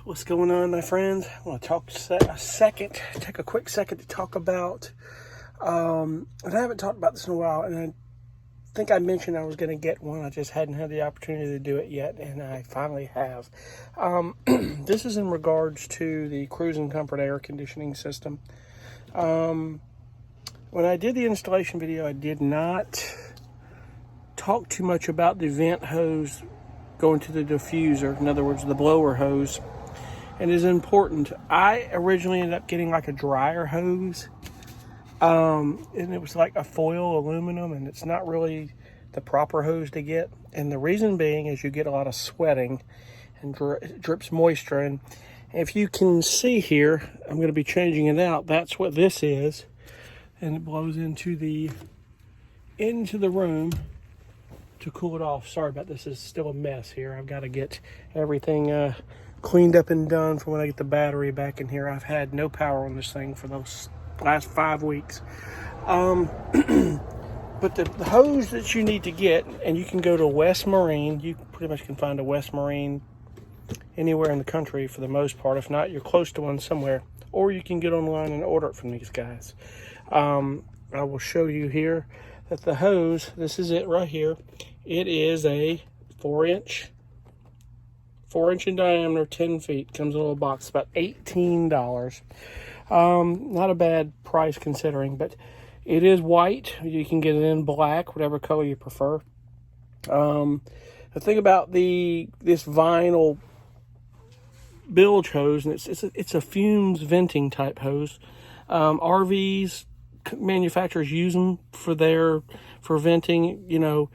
What's going on, my friends? I want to take a quick second to talk about, and I haven't talked about this in a while, and I think I mentioned I was going to get one. I just hadn't had the opportunity to do it yet, and I finally have. This is in regards to the Cruise and Comfort air conditioning system. When I did the installation video, I did not talk too much about the vent hose going to the diffuser, in other words, the blower hose. And it is important. I originally ended up getting like a dryer hose, and it was like a foil aluminum, and it's not really the proper hose to get. And the reason being is you get a lot of sweating and it drips moisture. And if you can see here, I'm going to be changing it out. That's what this is, and it blows into the room to cool it off. Sorry about this. It's still a mess here. I've got to get everything cleaned up and done for when I get the battery back in here. I've had no power on this thing for those last 5 weeks. But the hose that you need to get, and you can go to West Marine. You pretty much can find a West Marine anywhere in the country for the most part. If not, you're close to one somewhere. Or you can get online and order it from these guys. I will show you here that the hose, this is it right here. It is a 4-inch in diameter, 10 feet. Comes in a little box, about $18. Not a bad price considering, but it is white. You can get it in black, whatever color you prefer. The thing about this vinyl bilge hose, and it's a fumes venting type hose. RVs manufacturers use them for venting,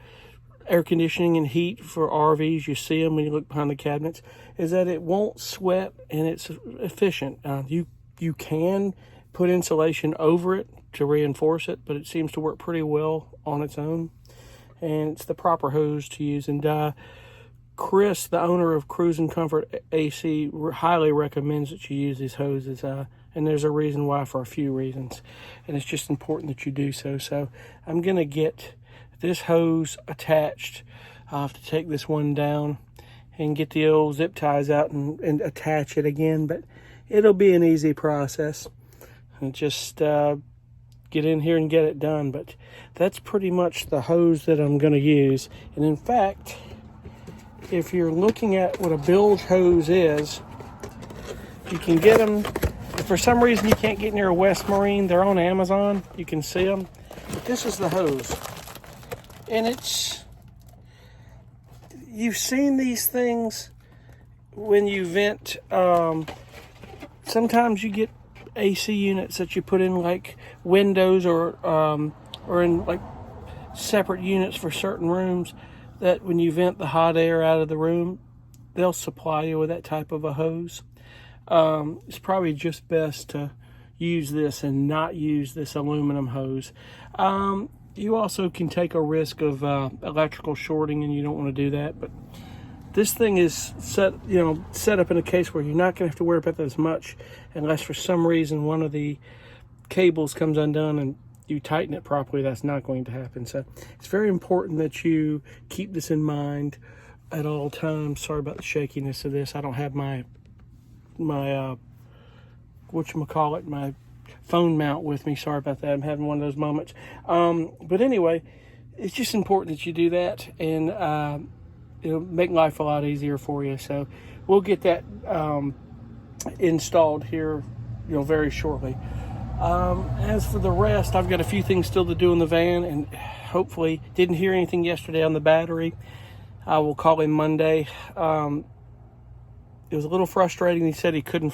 air conditioning and heat for RVs. You see them when you look behind the cabinets, is that it won't sweat and it's efficient. You can put insulation over it to reinforce it, but it seems to work pretty well on its own, and it's the proper hose to use. And Chris, the owner of Cruise and Comfort AC, highly recommends that you use these hoses, and there's a reason why, for a few reasons, and it's just important that you do so. So I'm going to get this hose attached. I'll have to take this one down and get the old zip ties out and attach it again, but it'll be an easy process, and just get in here and get it done. But that's pretty much the hose that I'm going to use. And in fact, if you're looking at what a bilge hose is, you can get them. If for some reason you can't get near a West Marine, they're on Amazon. You can see them. But this is the hose. And you've seen these things when you vent. Sometimes you get AC units that you put in like windows or in like separate units for certain rooms, that when you vent the hot air out of the room, they'll supply you with that type of a hose. It's probably just best to use this and not use this aluminum hose. You also can take a risk of electrical shorting, and you don't want to do that. But this thing is set up in a case where you're not going to have to worry about that as much, unless for some reason one of the cables comes undone and you tighten it properly. That's not going to happen. So it's very important that you keep this in mind at all times. Sorry about the shakiness of this. I don't have my my phone mount with me. Sorry about that. I'm having one of those moments. But anyway, it's just important that you do that, and it'll make life a lot easier for you. So we'll get that installed here, very shortly. As for the rest, I've got a few things still to do in the van, and hopefully didn't hear anything yesterday on the battery. I will call him Monday. It was a little frustrating. He said he couldn't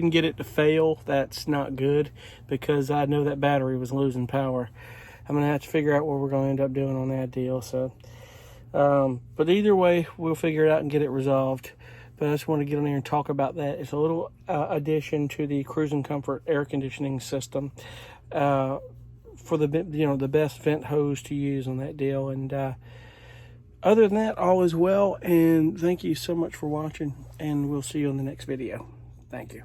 get it to fail. That's not good, because I know that battery was losing power. I'm going to have to figure out what we're going to end up doing on that deal. So, but either way, we'll figure it out and get it resolved. But I just want to get on here and talk about that. It's a little addition to the Cruise and Comfort air conditioning system for the best vent hose to use on that deal. And other than that, all is well. And thank you so much for watching, and we'll see you in the next video. Thank you.